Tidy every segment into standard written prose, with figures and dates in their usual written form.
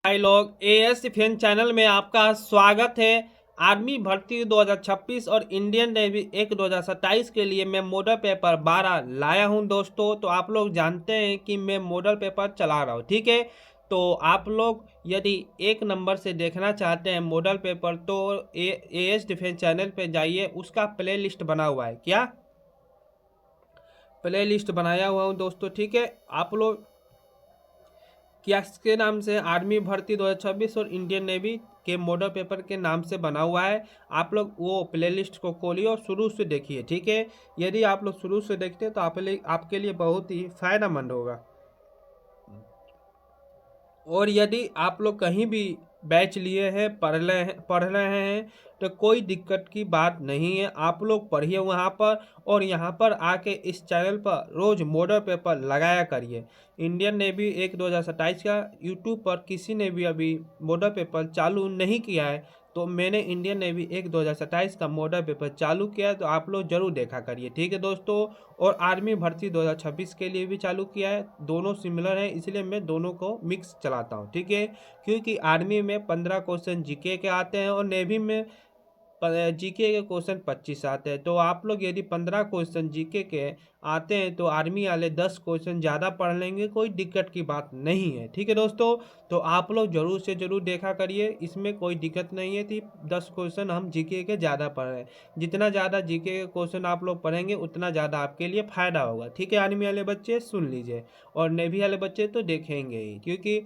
भाई लोग as defence channel में आपका स्वागत है। आर्मी भर्ती 2026 और इंडियन नेवी 2027 के लिए मैं मॉडल पेपर 12 लाया हूं दोस्तों। तो आप लोग जानते हैं कि मैं मॉडल पेपर चला रहा हूं, ठीक है। तो आप लोग यदि 1 नंबर से देखना चाहते हैं मॉडल पेपर तो एएस डिफेंस चैनल पे जाइए, उसका प्ले लिस्ट बना हुआ है। क्या प्ले लिस्ट बनाया हुआ हूँ दोस्तों, ठीक है। आप लोग क्या के नाम से आर्मी भर्ती 2026 और इंडियन नेवी के मॉडल पेपर के नाम से बना हुआ है। आप लोग वो प्लेलिस्ट को खोलिए और शुरू से देखिए, ठीक है। यदि आप लोग शुरू से देखते हैं तो आपके लिए बहुत ही फायदेमंद होगा। और यदि आप लोग कहीं भी बैच लिए हैं, पढ़ रहे हैं तो कोई दिक्कत की बात नहीं है। आप लोग पढ़िए वहाँ पर, और यहाँ पर आके इस चैनल पर रोज़ मॉडल पेपर लगाया करिए। इंडियन नेवी 2027 का यूट्यूब पर किसी ने भी अभी मॉडल पेपर चालू नहीं किया है, तो मैंने इंडियन नेवी 2027 का मॉडल पेपर चालू किया है, तो आप लोग जरूर देखा करिए, ठीक है दोस्तों। और आर्मी भर्ती 2026 के लिए भी चालू किया है, दोनों सिमिलर है, इसलिए मैं दोनों को मिक्स चलाता हूँ, ठीक है। क्योंकि आर्मी में 15 क्वेश्चन जीके के आते हैं और नेवी में जीके के क्वेश्चन 25 आते हैं। तो आप लोग यदि 15 क्वेश्चन जीके के आते हैं तो आर्मी वाले 10 क्वेश्चन ज़्यादा पढ़ लेंगे, कोई दिक्कत की बात नहीं है, ठीक है दोस्तों। तो आप लोग जरूर से जरूर देखा करिए, इसमें कोई दिक्कत नहीं है कि 10 क्वेश्चन हम जीके के ज़्यादा पढ़ रहे हैं। जितना ज़्यादा जीके के क्वेश्चन आप लोग पढ़ेंगे उतना ज़्यादा आपके लिए फ़ायदा होगा, ठीक है। आर्मी वाले बच्चे सुन लीजिए, और नेवी वाले बच्चे तो देखेंगे ही, क्योंकि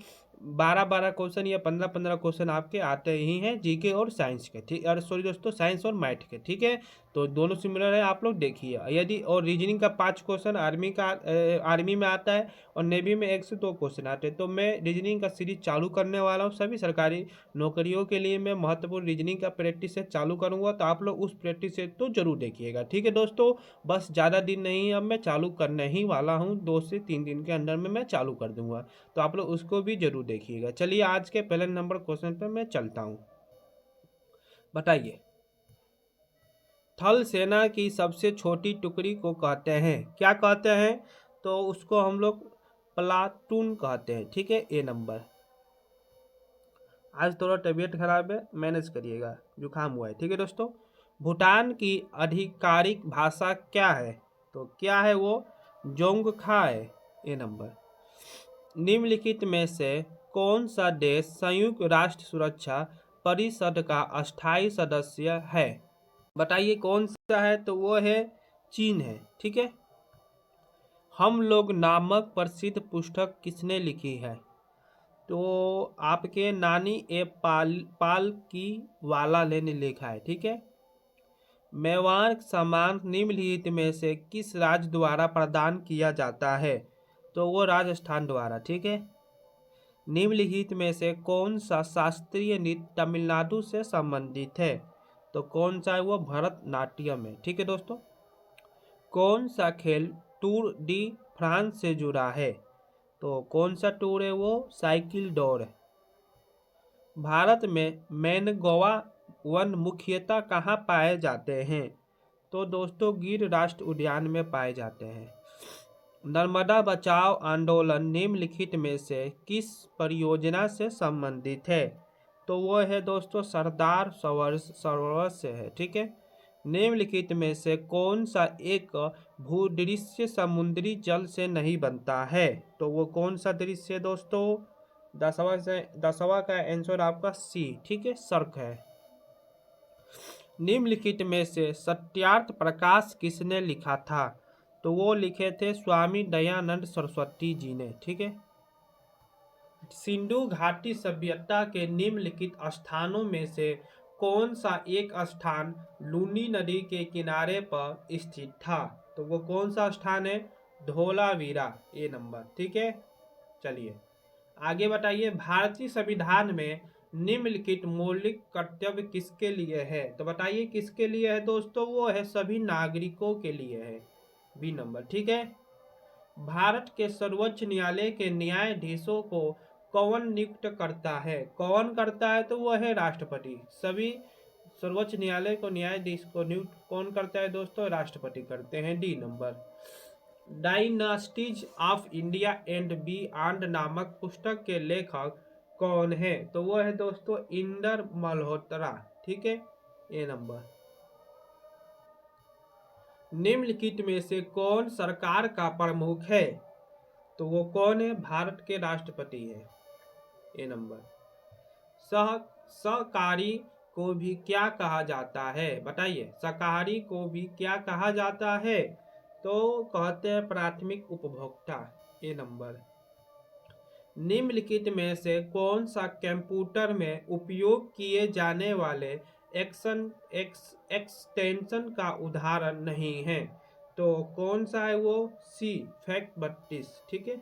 12-12 क्वेश्चन या 15-15 क्वेश्चन आपके आते ही हैं जीके और साइंस के, ठीक। और सॉरी दोस्तों, साइंस और मैथ के, ठीक है। तो दोनों सिमिलर है, आप लोग देखिए। यदि और रीजनिंग का 5 क्वेश्चन आर्मी में आता है और नेवी में 1 से 2 क्वेश्चन आते हैं। तो मैं रीजनिंग का सीरीज चालू करने वाला हूँ, सभी सरकारी नौकरियों के लिए मैं महत्वपूर्ण रीजनिंग का प्रैक्टिस सेट चालू करूँगा। तो आप लोग उस प्रैक्टिस सेट तो जरूर देखिएगा, ठीक है दोस्तों। बस ज़्यादा दिन नहीं है, अब मैं चालू करने ही वाला हूँ, 2 से 3 दिन के अंदर में मैं चालू कर दूंगा। तो आप लोग उसको भी जरूर देखिएगा। चलिए आज के पहले नंबर क्वेश्चन पर मैं चलता हूँ। बताइए, थल सेना की सबसे छोटी टुकड़ी को कहते हैं, क्या कहते हैं? तो उसको हम लोग प्लाटून कहते हैं, ठीक है। ए नंबर। आज थोड़ा तबीयत खराब है, मैनेज करिएगा, जुकाम हुआ है, ठीक है दोस्तों। भूटान की आधिकारिक भाषा क्या है? तो क्या है वो? जोंगखा है, ए नंबर। निम्नलिखित में से कौन सा देश संयुक्त राष्ट्र सुरक्षा परिषद का अस्थायी सदस्य है? बताइए कौन सा है? तो वो है चीन है, ठीक है। हम लोग नामक प्रसिद्ध पुस्तक किसने लिखी है? तो आपके नानी ए पाल की वाला ने लिखा है, ठीक है। मेवाड़ सम्मान निम्नलिखित में से किस राज्य द्वारा प्रदान किया जाता है? तो वो राजस्थान द्वारा, ठीक है। निम्नलिखित में से कौन सा शास्त्रीय नृत्य तमिलनाडु से संबंधित है? तो कौन सा है वो? भरतनाट्यम है, ठीक है दोस्तों। कौन सा खेल टूर डी फ्रांस से जुड़ा है? तो कौन सा टूर है वो? साइकिल दौड़ है। भारत में मैनग्रोव वन मुख्यतः कहाँ पाए जाते हैं? तो दोस्तों गिर राष्ट्रीय उद्यान में पाए जाते हैं। नर्मदा बचाओ आंदोलन निम्नलिखित में से किस परियोजना से संबंधित है? तो वो है दोस्तों सरदार सरोवर से है, ठीक है। निम्नलिखित में से कौन सा एक भूदृश्य समुद्री जल से नहीं बनता है? तो वो कौन सा दृश्य है दोस्तों? 10वां का आंसर आपका सी, ठीक है, सर्क है। निम्नलिखित में से सत्यार्थ प्रकाश किसने लिखा था? तो वो लिखे थे स्वामी दयानंद सरस्वती जी ने, ठीक है। सिंधु घाटी सभ्यता के निम्नलिखित स्थानों में से कौन सा एक स्थान लूनी नदी के किनारे पर स्थित था? तो वो कौन सा स्थान है? धोलावीरा, ए नंबर, ठीक है। चलिए आगे बताइए, भारतीय संविधान में निम्नलिखित मौलिक कर्तव्य किसके लिए है? तो बताइए किसके लिए है दोस्तों? वो है सभी नागरिकों के लिए है, बी नंबर, ठीक है। भारत के सर्वोच्च न्यायालय के न्यायाधीशों को कौन नियुक्त करता है? कौन करता है? तो वो है राष्ट्रपति। सभी सर्वोच्च न्यायालय को न्यायाधीश को नियुक्त कौन करता है दोस्तों? राष्ट्रपति करते हैं, D number. Dynasties of India and beyond नामक पुस्तक के लेखक कौन है? तो वो है दोस्तों इंदर मल्होत्रा। ठीक है, ए नंबर। निम्नलिखित में से कौन सरकार का प्रमुख है? तो वो कौन है? भारत के राष्ट्रपति है, ए नंबर। शाकाहारी को भी क्या कहा जाता है? बताइए, शाकाहारी को भी क्या कहा जाता है? तो कहते हैं प्राथमिक उपभोक्ता, ए नंबर। निम्नलिखित में से कौन सा कंप्यूटर में उपयोग किए जाने वाले एक्सटेंशन का उदाहरण नहीं है? तो कौन सा है वो? सी, फैक्ट 32। ठीक है।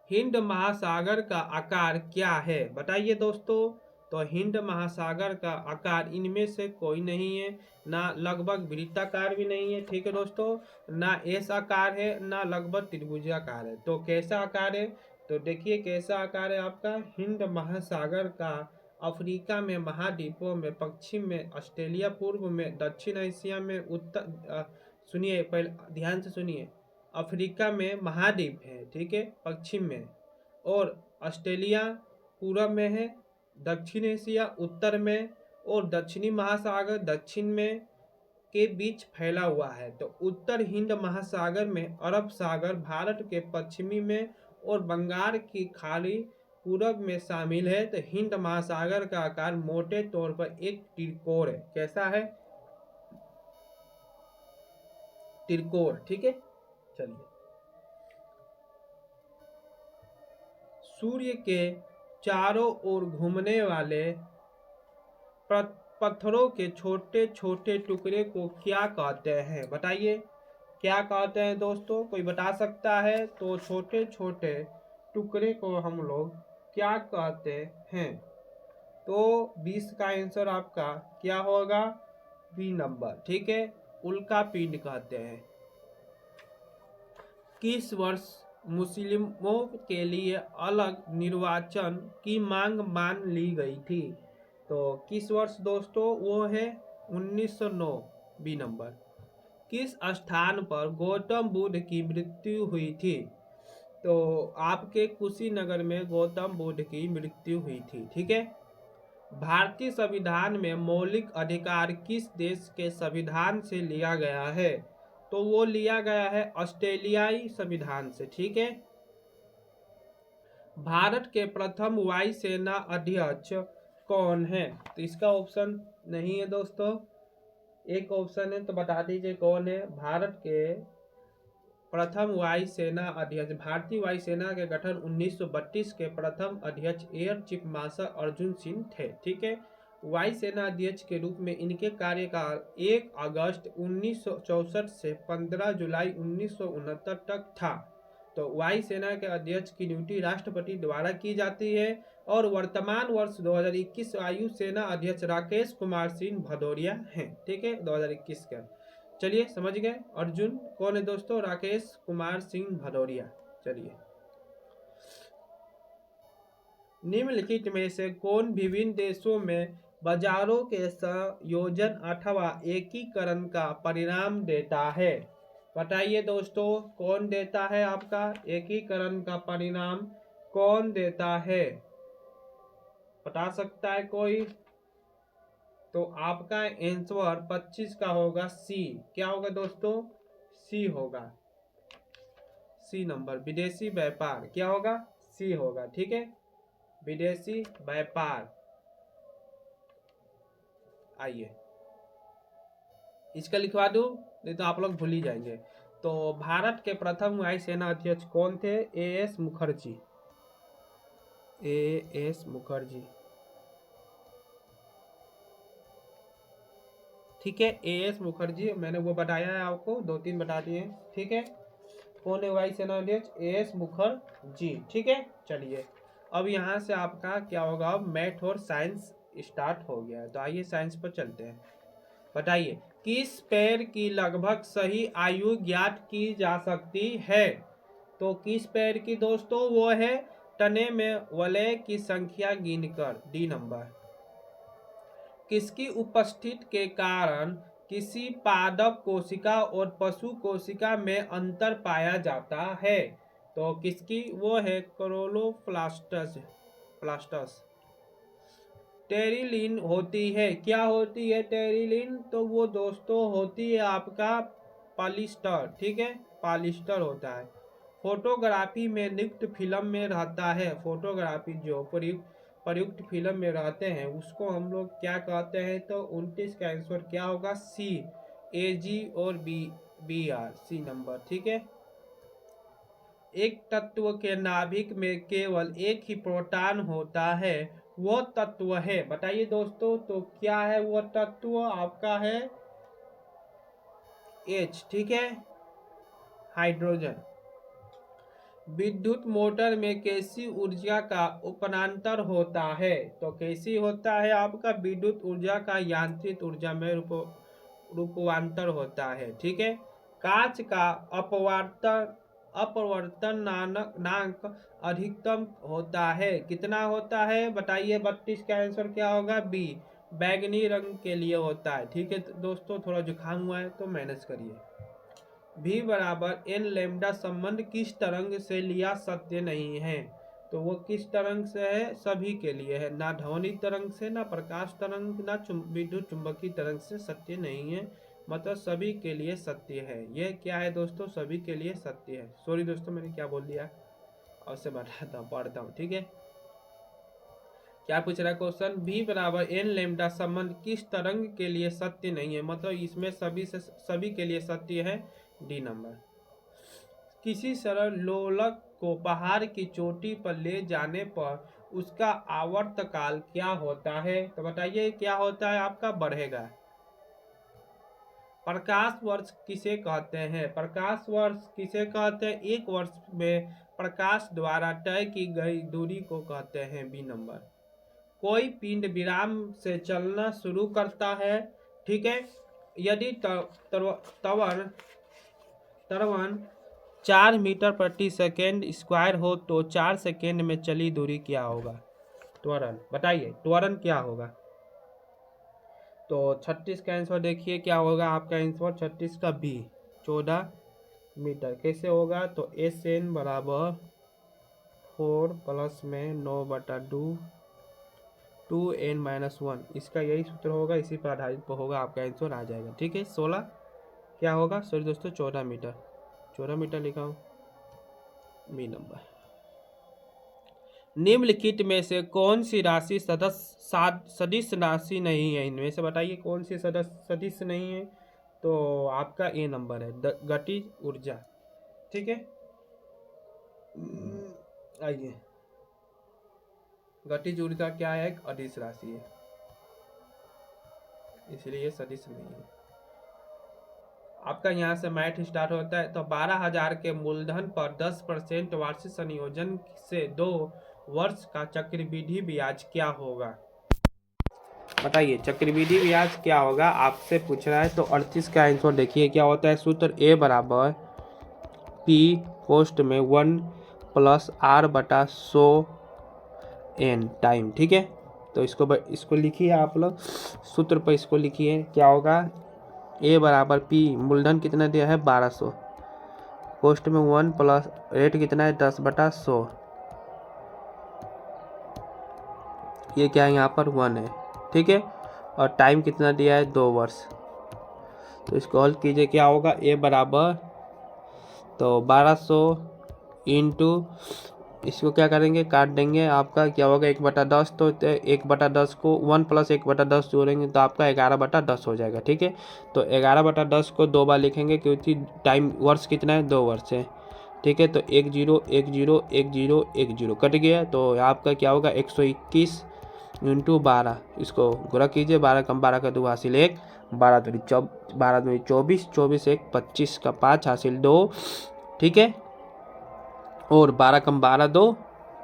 हिंद महासागर का आकार क्या है? बताइए दोस्तों। तो हिंद महासागर का आकार इनमें से कोई नहीं है, ना लगभग वृत्ताकार भी नहीं है, ठीक है दोस्तों, ना एस आकार है, ना लगभग त्रिभुजाकार है। तो कैसा आकार है? तो देखिए कैसा आकार है आपका। हिंद महासागर का अफ्रीका में महाद्वीपों में, पश्चिम में ऑस्ट्रेलिया, पूर्व में दक्षिण एशिया में, उत्तर सुनिए पहले ध्यान से सुनिए, अफ्रीका में महाद्वीप है, ठीक है, पश्चिम में, और ऑस्ट्रेलिया पूरब में है, दक्षिण एशिया उत्तर में, और दक्षिणी महासागर दक्षिण में के बीच फैला हुआ है। तो उत्तर हिंद महासागर में अरब सागर भारत के पश्चिमी में और बंगाल की खाड़ी पूरब में शामिल है। तो हिंद महासागर का आकार मोटे तौर पर एक त्रिकोण है। कैसा है? त्रिकोण, ठीक है। चलिए, सूर्य के चारों ओर घूमने वाले पत्थरों के छोटे छोटे टुकड़े को क्या कहते हैं? बताइए, क्या कहते हैं दोस्तों? कोई बता सकता है? तो छोटे छोटे टुकड़े को हम लोग क्या कहते हैं? तो 20 का आंसर आपका क्या होगा? बी नंबर, ठीक है, उल्का पिंड कहते हैं। किस वर्ष मुस्लिमों के लिए अलग निर्वाचन की मांग मान ली गई थी? तो किस वर्ष दोस्तों? वो है 1909, बी नंबर। किस स्थान पर गौतम बुद्ध की मृत्यु हुई थी? तो आपके कुशीनगर में गौतम बुद्ध की मृत्यु हुई थी, ठीक है। भारतीय संविधान में मौलिक अधिकार किस देश के संविधान से लिया गया है? तो वो लिया गया है ऑस्ट्रेलियाई संविधान से, ठीक है। भारत के प्रथम वायुसेना अध्यक्ष कौन है? तो इसका ऑप्शन नहीं है दोस्तों, एक ऑप्शन है, तो बता दीजिए कौन है। भारत के प्रथम वायुसेना अध्यक्ष, भारतीय वायुसेना के गठन 1932 के प्रथम अध्यक्ष air chief marshal Arjun Singh थे, ठीक है। वायुसेना अध्यक्ष के रूप में इनके कार्यकाल 1 अगस्त 1964 से 15 जुलाई 1969 तक था। तो वायुसेना के अध्यक्ष की ड्यूटी राष्ट्रपति द्वारा की जाती है और वर्तमान वर्ष 2021 वायुसेना अध्यक्ष राकेश कुमार सिंह भदौरिया हैं, ठीक है, 2021 का। चलिए समझ गए। अर्जुन कौन है दोस्तों? राकेश कुमार सिंह भदौरिया। चलिए, निम्नलिखित में से कौन विभिन्न देशों में बाजारों के संयोजन अथवा एकीकरण का परिणाम देता है? बताइए दोस्तों, कौन देता है? आपका एकीकरण का परिणाम कौन देता है? बता सकता है कोई? तो आपका आंसर 25 का होगा सी। क्या होगा दोस्तों? सी होगा, सी नंबर, विदेशी व्यापार। क्या होगा? सी होगा, ठीक है, विदेशी व्यापार। आइए, इसका लिखवा दूं, नहीं तो आप लोग भूल ही जाएंगे। तो भारत के प्रथम वायुसेना अध्यक्ष कौन थे? एएस मुखर्जी, एएस मुखर्जी, ठीक है, एएस मुखर्जी। मैंने वो बताया है आपको, 2-3 बता दिए, ठीक है। कौन है वायुसेना अध्यक्ष? एएस मुखर्जी, ठीक है। चलिए, अब यहाँ से आपका क्या होगा? अब मैथ और साइंस स्टार्ट हो गया है, तो आइए साइंस पर चलते हैं। बताइए, किस पैर की लगभग सही आयु ज्ञात की जा सकती है? तो किस पैर की दोस्तों? वो है तने में वलय की संख्या गिनकर, डी नंबर। किसकी उपस्थिति के कारण किसी पादप कोशिका और पशु कोशिका में अंतर पाया जाता है? तो किसकी? वो है क्लोरोप्लास्टस प्लास्टस। टेरिलिन होती है, क्या होती है टेरिलिन? तो वो दोस्तों होती है आपका पॉलिस्टर, ठीक है, पॉलिस्टर होता है। फोटोग्राफी में नियुक्त फिल्म में रहता है, फोटोग्राफी जो प्रयुक्त फिल्म में रहते हैं उसको हम लोग क्या कहते हैं? तो 29 का आंसर क्या होगा? सी, AG और BR, सी नंबर, ठीक है। एक तत्व के नाभिक में केवल एक ही प्रोटॉन होता है, वो तत्व है, बताइए दोस्तों, तो क्या है वो तत्व? आपका है H, ठीक है, हाइड्रोजन। विद्युत मोटर में कैसी ऊर्जा का उपनांतर होता है? तो कैसी होता है आपका? विद्युत ऊर्जा का यांत्रिक ऊर्जा में रूपांतर होता है, ठीक है। कांच का अपवर्तनांक अधिकतम होता है, कितना होता है? बताइए, 32 का आंसर क्या होगा? बी, बैगनी रंग के लिए होता है, ठीक है दोस्तों। थोड़ा जुकाम हुआ है तो मैनेज करिए। V बराबर एन लेमडा संबंध किस तरंग से लिया सत्य नहीं है? तो वो किस तरंग से है? सभी के लिए है, ना ध्वनि तरंग से, ना प्रकाश तरंग, ना विद्युत चुंबकीय तरंग से सत्य नहीं है, मतलब सभी के लिए सत्य है। ये क्या है दोस्तों? सभी के लिए सत्य है। सॉरी दोस्तों, मैंने क्या बोल दिया, और से पढ़ता हूँ, ठीक है। क्या पूछ रहा है क्वेश्चन? V बराबर एन लेमडा संबंध किस तरंग के लिए सत्य नहीं है, मतलब इसमें सभी के लिए सत्य है, डी नंबर। किसी सरल लोलक को पहाड़ की चोटी पर ले जाने पर उसका आवर्तकाल क्या होता है? तो बताइए क्या होता है आपका? बढ़ेगा। प्रकाश वर्ष किसे कहते हैं? प्रकाश वर्ष किसे कहते हैं? एक वर्ष में प्रकाश द्वारा तय की गई दूरी को कहते हैं, बी नंबर। कोई पिंड विराम से चलना शुरू करता है, ठीक है, यदि त्वरण 4 मीटर प्रति सेकेंड स्क्वायर हो तो 4 सेकेंड में चली दूरी क्या होगा? त्वरण, बताइए त्वरण क्या होगा? तो 36 का आंसर देखिए क्या होगा आपका आंसर? 36 का बी, 14 मीटर। कैसे होगा? तो SN बराबर 4 प्लस में 9/2 2n-1, इसका यही सूत्र होगा, इसी पर आधारित होगा, आपका आंसर आ जाएगा, ठीक है। 16 क्या होगा? सॉरी दोस्तों, 14 मीटर, 14 मीटर लिखा हूँ, बी नंबर। निम्नलिखित में से कौन सी राशि सदिश राशि नहीं है? इनमें से बताइए कौन सी सदिश नहीं है? तो आपका ए नंबर है, गतिज ऊर्जा, ठीक है। आइए, गतिज ऊर्जा क्या है? एक अदिश राशि है, इसलिए सदिश नहीं है। आपका यहाँ से मैथ स्टार्ट होता है। तो 12,000 के मूलधन पर 10% वार्षिक संयोजन से 2 वर्ष का चक्रवृद्धि ब्याज क्या होगा? बताइए चक्रवृद्धि ब्याज क्या होगा, आपसे पूछ रहा है। तो 38 का आंसर देखिए क्या होता है? सूत्र ए बराबर P पोस्ट में 1 + R/100n टाइम, ठीक है। तो इसको लिखिए आप लोग, सूत्र पर इसको लिखिए, क्या होगा? ए बराबर P, मूलधन कितना दिया है? 1200, पोस्ट में 1 प्लस रेट कितना है? 10/100, ये क्या है? यहाँ पर 1 है, ठीक है, और टाइम कितना दिया है? 2 वर्ष। तो इसको हल कीजिए, क्या होगा? ए बराबर, तो 1200 इंटू, इसको क्या करेंगे? काट देंगे, आपका क्या होगा? 1/10, तो 1/10 को 1 + 1/10 जोड़ेंगे तो आपका 11/10 हो जाएगा, ठीक है। तो 11/10 को 2 बार लिखेंगे क्योंकि टाइम वर्ष कितना है? 2 वर्ष है, ठीक है। तो 10 10 10 10 कट गया, तो आपका क्या होगा? 121 इंटू 12, इसको गुणा कीजिए, 12 कम 12 का 2 हासिल 1, 12 दूनी 24, 24 1 25 का 5 हासिल 2, ठीक है, और 12 कम 12 2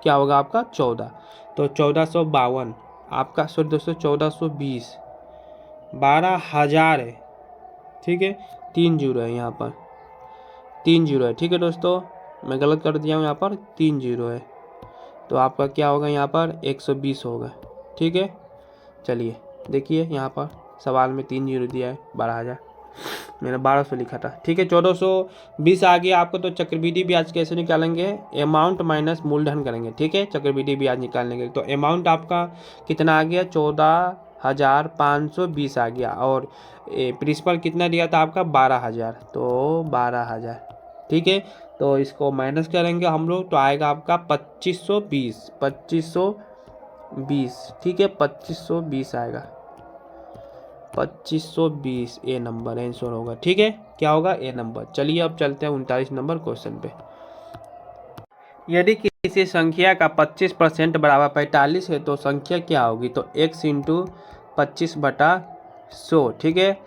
क्या होगा आपका? 14। तो 1452 आपका, सॉरी दोस्तों 1420, 12,000 है, ठीक है, 3 जीरो है यहाँ पर, 3 जीरो है, ठीक है दोस्तों, मैं गलत कर दिया हूँ, यहाँ पर 3 जीरो है, तो आपका क्या होगा? यहाँ पर 120 होगा, ठीक है। चलिए देखिए यहाँ पर सवाल में 3 जीरो दिया है, 12,000। मैंने 1200 लिखा था, ठीक है। 1420 आ गया आपको। तो चक्रवृद्धि ब्याज कैसे निकालेंगे, अमाउंट माइनस मूलधन करेंगे, ठीक है। चक्रवृद्धि ब्याज निकालने के लिए तो अमाउंट आपका कितना आ गया, 14,520 आ गया। और प्रिंसिपल कितना दिया था आपका, 12,000, तो 12,000, ठीक है। तो इसको माइनस करेंगे हम लोग तो आएगा आपका 2520, ठीक है। 2520 आएगा, 2520 ए नंबर आंसर होगा, ठीक है। क्या होगा, ए नंबर। चलिए अब चलते हैं 39 नंबर क्वेश्चन पे। यदि किसी संख्या का 25% बराबर 45 है तो संख्या क्या होगी, तो x इंटू 25/100, ठीक है,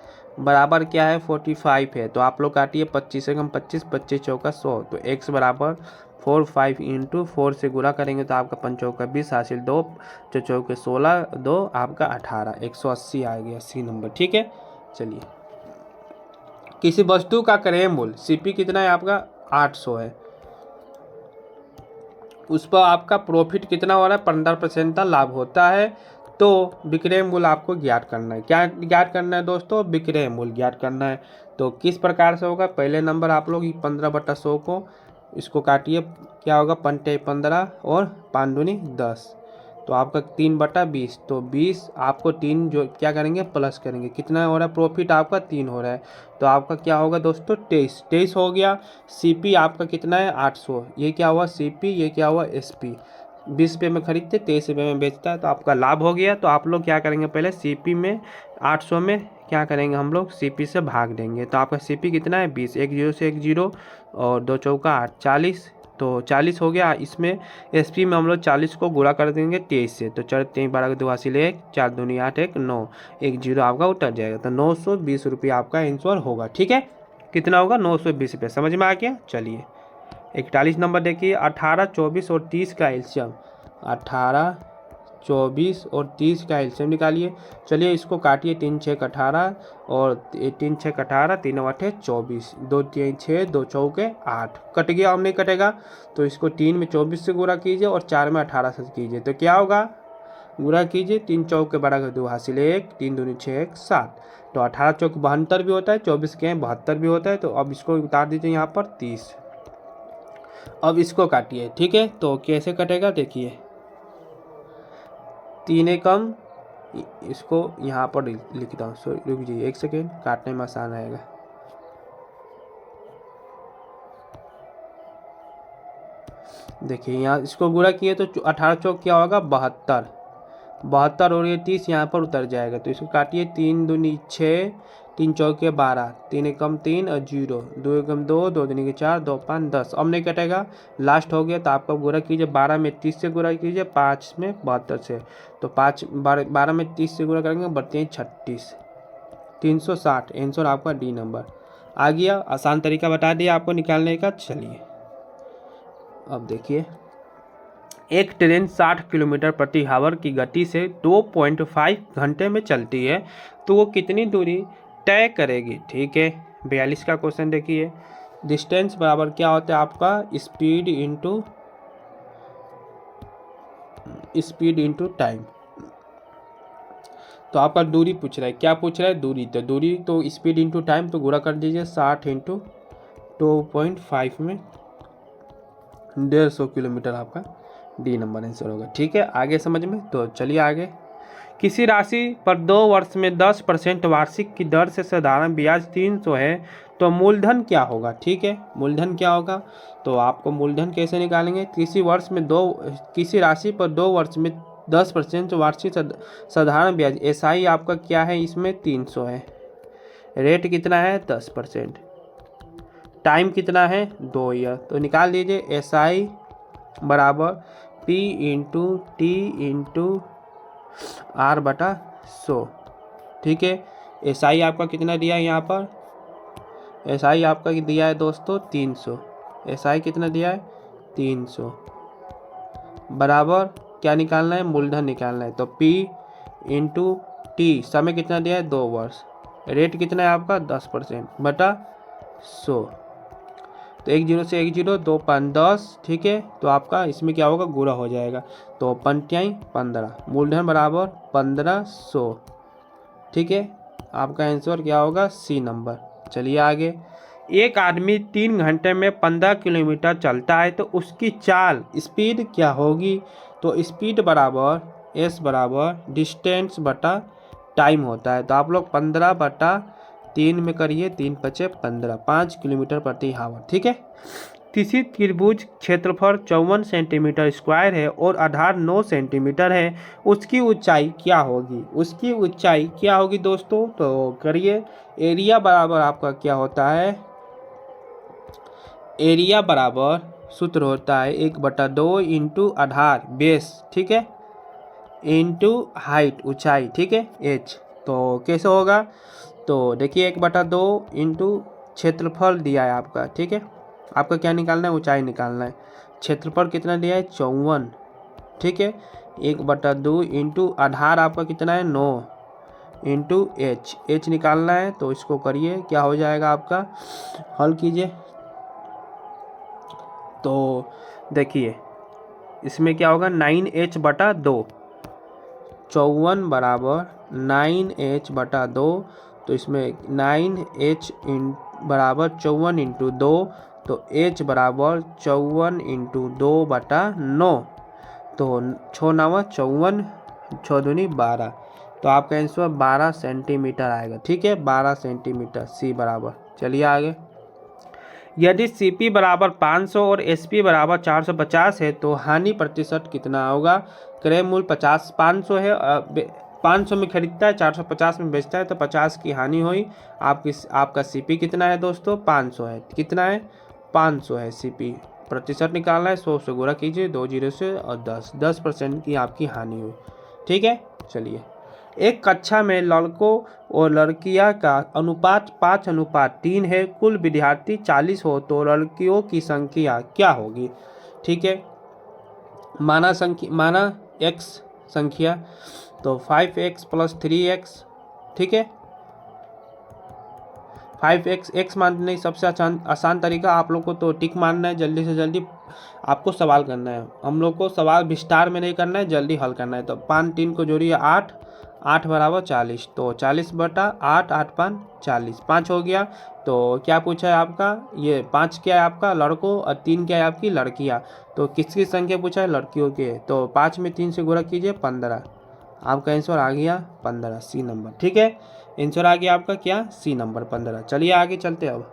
बराबर क्या है 45 है। तो आप लोग काटिए 25 से कम 25, 25 चौका 100, तो x बराबर 45 इंटू 4 से गुणा करेंगे तो आपका 5 चौका 20 हासिल 2 चौके 16 2 आपका 18, 180 आ गया, सी नंबर, ठीक है। चलिए, किसी वस्तु का क्रय मूल्य सीपी कितना है आपका 800 है, उस पर आपका प्रॉफिट कितना हो रहा है 15% का लाभ होता है। तो विक्रय मूल्य आपको ज्ञात करना है। क्या ज्ञात करना है दोस्तों, विक्रय मूल्य ज्ञात करना है। तो किस प्रकार से होगा, पहले नंबर आप लोग 15/100 को इसको काटिए, क्या होगा 15 और 5 दूनी 10, तो आपका 3/20, तो 20 आपको 3 जो क्या करेंगे प्लस करेंगे, कितना हो रहा है प्रॉफिट आपका 3 हो रहा है, तो आपका क्या होगा दोस्तों 23 हो गया। सीपी आपका कितना है 800, ये क्या हुआ सीपी, ये क्या हुआ एसपी। 20 रुपये में खरीदते 23 रुपये में बेचता है, तो आपका लाभ हो गया। तो आप लोग क्या करेंगे, पहले सीपी में 800 में क्या करेंगे हम लोग सीपी से भाग देंगे, तो आपका सीपी कितना है 20, 1 0 से 1 0 और 2 चौका 8, 40, तो 40 हो गया। इसमें एसपी में हम लोग 40 को गुणा कर देंगे 23 से, तो 4 3 12 2 हासिल 1, 4 दूनी 8 1 9, 1 0 आपका उतर जाएगा, तो 920 रुपये आपका आंसर होगा, ठीक है। कितना होगा 920 रुपये, समझ में आ गया। चलिए 41 नंबर देखिए, 18 24 और 30 का एलसीएम, 18 24 और 30 का एलसीएम निकालिए। चलिए इसको काटिए, 3 6 18 और 3 6 18, 3 8 24, 2 3 6 2 चौके 8, कट गया, अब नहीं कटेगा। तो इसको 3 में 24 से गुणा कीजिए और 4 में 18 से कीजिए, तो क्या होगा, गुणा कीजिए, 3 चौके 12 2 हासिल 1, 3 दूनी 6 1 7, तो 18 चौक 72 भी होता है, 24 के 72 भी होता है। तो अब इसको उतार दीजिए यहाँ पर 30, अब इसको काटिए, ठीक है। तो कैसे कटेगा देखिए, 3 एकम, इसको यहाँ पर लिखता हूँ, सॉरी रुक जाइए 1 सेकेंड, काटने में आसान रहेगा। देखिए यहाँ इसको गुणा किए तो 18 चौक क्या होगा 72, 72 और ये 30 यहाँ पर उतर जाएगा, तो इसको काटिए, 3 दूनी 6, 3 चौके 12, 3 एकम 3 और 0, 2 एकम 2, 2 दूनी के 4, 2 5 10, अब नहीं कटेगा, लास्ट हो गया। तो आपका गुणा कीजिए, 12 में 30 से गुणा कीजिए, 5 में 72 से, तो 12 में 30 से गुणा करेंगे बढ़ते हैं 36, 360, आंसर आपका डी नंबर आ गया। आसान तरीका बता दिया आपको निकालने का। चलिए अब देखिए, एक ट्रेन 60 किलोमीटर प्रति आवर की गति से 2.5 घंटे में चलती है, तो वो कितनी दूरी तय करेगी, ठीक है। 42 का क्वेश्चन देखिए, डिस्टेंस बराबर क्या होता है आपका स्पीड इंटू टाइम। तो आपका दूरी पूछ रहा है, क्या पूछ रहा है दूरी, तो दूरी तो स्पीड इंटू टाइम, तो गुणा कर दीजिए 60 इंटू 2.5 में 150 किलोमीटर, आपका डी नंबर आंसर होगा, ठीक है। आगे समझ में, तो चलिए आगे। किसी राशि पर 2 वर्ष में 10% वार्षिक की दर से साधारण ब्याज 300 है, तो मूलधन क्या होगा, ठीक है। मूलधन क्या होगा, तो आपको मूलधन कैसे निकालेंगे, किसी राशि पर 2 वर्ष में 10% वार्षिक साधारण ब्याज, एसआई आपका क्या है इसमें 300 है, रेट कितना है 10%, टाइम कितना है 2 ईयर, तो निकाल दीजिए एसआई बराबर P into T into R बटा 100, ठीक है। एसआई आपका कितना दिया है यहाँ पर, एसआई आपका दिया है दोस्तों 300, एसआई कितना दिया है 300, बराबर क्या निकालना है मूलधन निकालना है, तो P इंटू टी, समय कितना दिया है 2 वर्ष, रेट कितना है आपका 10% बटा 100, तो 1 0 से 1 0 2 5 10, ठीक है। तो आपका इसमें क्या होगा गुणा हो जाएगा, तो 5 15, मूलधन बराबर 1500, ठीक है। आपका आंसर क्या होगा सी नंबर, चलिए आगे। एक आदमी 3 घंटे में 15 किलोमीटर चलता है तो उसकी चाल स्पीड क्या होगी? तो स्पीड बराबर एस बराबर डिस्टेंस बटा टाइम होता है। तो आप लोग 15/3 में करिए, 3 × 5 = 15, 5 किलोमीटर प्रति आवर। ठीक है। किसी त्रिभुज क्षेत्रफल 54 सेंटीमीटर स्क्वायर है और आधार 9 सेंटीमीटर है, उसकी ऊंचाई क्या होगी? उसकी ऊंचाई क्या होगी दोस्तों? तो करिए, एरिया बराबर आपका क्या होता है? एरिया बराबर सूत्र होता है 1/2 इंटू आधार बेस, ठीक है, इंटू हाइट ऊंचाई, ठीक है, एच। तो कैसे होगा? तो देखिए 1/2 इंटू क्षेत्रफल दिया है आपका, ठीक है, आपका क्या निकालना है? ऊंचाई निकालना है। क्षेत्रफल कितना दिया है? 54, ठीक है। 1/2 इंटू आधार आपका कितना है? 9 इंटू एच निकालना है। तो इसको करिए, क्या हो जाएगा आपका? हल कीजिए। तो देखिए इसमें क्या होगा? 9h/2, 54 बराबर 9h/2। तो इसमें 9h बराबर 54 इंटू 2, तो h बराबर 54 इंटू 2/9। तो 6 9 54, 6 दूनी 12। तो आपका आंसर 12 सेंटीमीटर आएगा, ठीक है, 12 सेंटीमीटर, सी बराबर। चलिए आगे। यदि CP बराबर 500 और SP बराबर 450 है तो हानि प्रतिशत कितना होगा? क्रय मूल्य 500 है, 500 में खरीदता है, 450 में बेचता है, तो 50 की हानि हुई। आपका CP कितना है दोस्तों? 500 है। कितना है? 500 है CP। प्रतिशत निकालना है, 100 से गुणा कीजिए, 2 0 से, और 10% की आपकी हानि हुई। ठीक है। चलिए, एक कक्षा में लड़कों और लड़कियां का अनुपात 5:3 है, कुल विद्यार्थी 40 हो तो लड़कियों की संख्या क्या होगी? ठीक है, माना x संख्या, तो 5x + 3x, ठीक है, 5x x मानने सबसे आसान तरीका आप लोग को तो टिक मारना है, जल्दी से जल्दी आपको सवाल करना है। हम लोग को सवाल विस्तार में नहीं करना है, जल्दी हल करना है। तो 5 3 को जोड़िए 8, 8 बराबर 40, तो 40/8, 8 5 40, 5 हो गया। तो क्या पूछा है आपका? ये 5 क्या है आपका? लड़कों, और 3 क्या है आपकी? लड़कियाँ। तो किसकी संख्या पूछा है? लड़कियों के। तो 5 में 3 से गुणा कीजिए, 15। आपका आंसर आ गया 15, सी नंबर। ठीक है, आंसर आ गया आपका क्या? C number 15। चलिए आगे चलते हैं। अब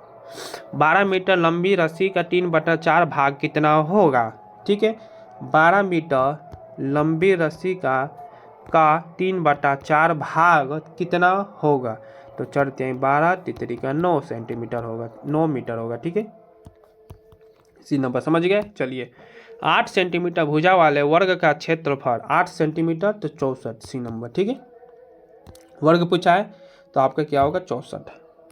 12 मीटर लंबी रस्सी का 3/4 भाग कितना होगा? ठीक है, 12 मीटर लंबी रस्सी का 3/4 भाग कितना होगा? तो चढ़ते हैं 12 तितरी का 9 सेंटीमीटर होगा, 9 मीटर होगा। ठीक है, सी नंबर समझ गए। चलिए, 8 सेंटीमीटर भुजा वाले वर्ग का क्षेत्रफल 8 सेंटीमीटर, तो 64, सी नंबर। ठीक है, वर्ग पूछा है तो आपका क्या होगा? 64।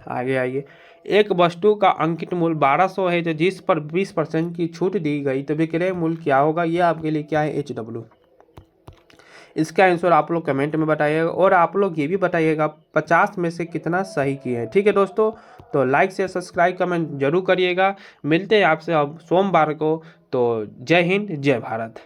आगे आइए। एक वस्तु का अंकित मूल्य 1200 है, तो जिस पर 20% की छूट दी गई तो विक्रय मूल्य क्या होगा? ये आपके लिए क्या है? HW। इसका आंसर आप लोग कमेंट में बताइएगा, और आप लोग ये भी बताइएगा 50 में से कितना सही किए हैं। ठीक है दोस्तों, तो लाइक से सब्सक्राइब कमेंट जरूर करिएगा। मिलते हैं आपसे अब सोमवार को। तो जय हिंद, जय भारत।